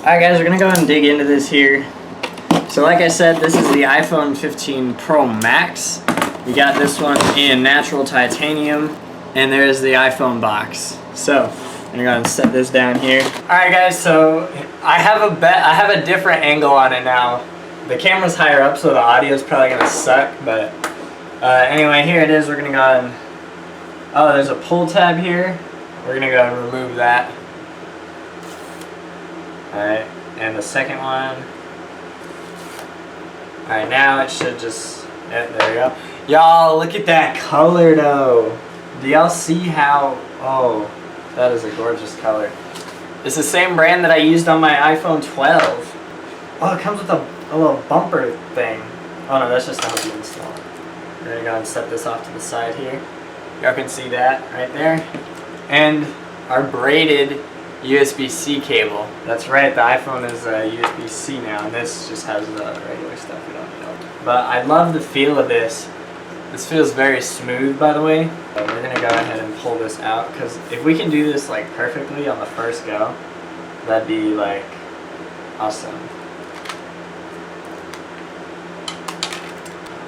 Alright guys, we're gonna go ahead and dig into this here. So like I said, this is the iPhone 15 Pro Max. We got this one in natural titanium, and there's the iPhone box. So I'm gonna go ahead and set this down here. Alright guys, so I have a different angle on it now. The camera's higher up, so the audio's probably gonna suck, but anyway, here it is. We're gonna go ahead and, oh, there's a pull tab here. We're gonna go ahead and remove that. Alright, and the second one. Alright, now it should just, yeah, there we go. Y'all, look at that color though. Do y'all see how, oh, that is a gorgeous color. It's the same brand that I used on my iPhone 12. Oh, it comes with a little bumper thing. Oh no, that's just to help you install it. We're gonna go ahead and set this off to the side here. Y'all can see that right there. And our braided USB-C cable. That's right, the iPhone is USB-C now, and this just has the regular stuff we don't need. But I love the feel of this. This feels very smooth, by the way. We're gonna go ahead and pull this out, because if we can do this like perfectly on the first go, that'd be like awesome.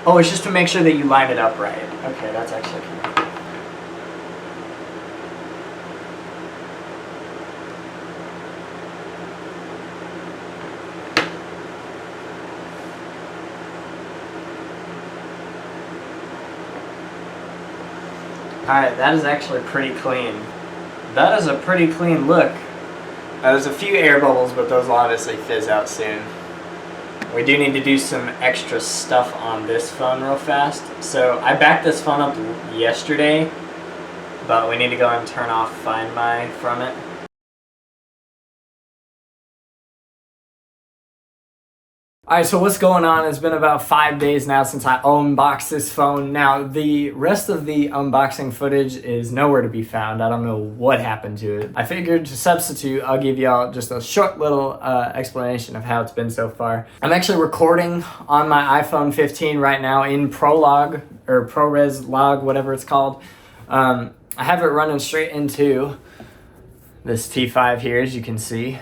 Oh, it's just to make sure that you line it up right. Okay, that's actually cool. Alright, that is actually pretty clean. That is a pretty clean look. There's a few air bubbles, but those will obviously fizz out soon. We do need to do some extra stuff on this phone real fast. So I backed this phone up yesterday, but we need to go and turn off Find My from it. Alright, so what's going on? It's been about 5 days now since I unboxed this phone. Now, the rest of the unboxing footage is nowhere to be found. I don't know what happened to it. I figured to substitute, I'll give y'all just a short little explanation of how it's been so far. I'm actually recording on my iPhone 15 right now in ProLog, or ProRes Log, whatever it's called. I have it running straight into this T5 here, as you can see.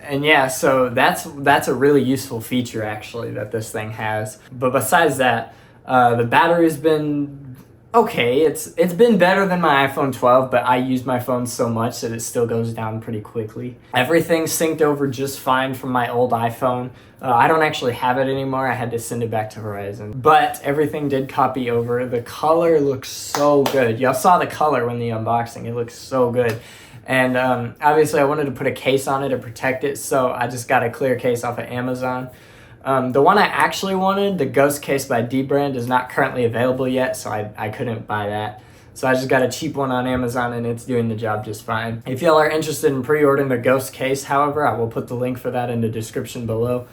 And yeah, so that's a really useful feature actually that this thing has. But besides that, the battery's been okay. It's been better than my iPhone 12, but I use my phone so much that it still goes down pretty quickly. Everything synced over just fine from my old iPhone. I don't actually have it anymore. I had to send it back to Verizon. But everything did copy over. The color looks so good. Y'all saw the color when the unboxing. It looks so good. And obviously I wanted to put a case on it to protect it, so I just got a clear case off of Amazon. The one I actually wanted, the Ghost case by D-Brand, is not currently available yet, so I couldn't buy that. So I just got a cheap one on Amazon, and it's doing the job just fine. If y'all are interested in pre-ordering the Ghost case, however, I will put the link for that in the description below.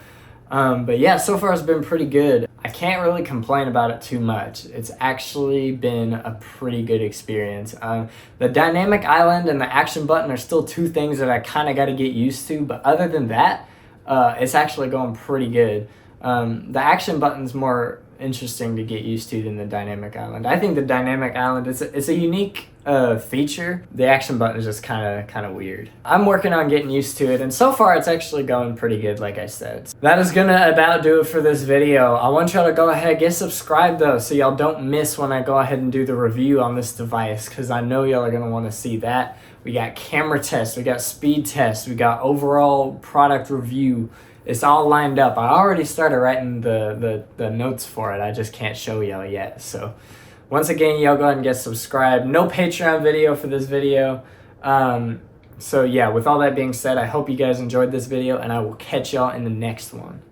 But yeah, so far it's been pretty good. I can't really complain about it too much. It's actually been a pretty good experience. The dynamic island and the action button are still two things that I kind of got to get used to, but other than that, it's actually going pretty good. The action button's more interesting to get used to than the dynamic island. I think the dynamic island it's a unique feature. The action button is just kind of weird. I'm working on getting used to it, and so far it's actually going pretty good, like I said. That is gonna about do it for this video. I want y'all to go ahead, get subscribed though, so y'all don't miss when I go ahead and do the review on this device, because I know y'all are gonna want to see that. We got camera tests, we got speed tests, we got overall product review. It's all lined up. I already started writing the notes for it. I just can't show y'all yet. So once again, y'all go ahead and get subscribed. No Patreon video for this video. So yeah, with all that being said, I hope you guys enjoyed this video, and I will catch y'all in the next one.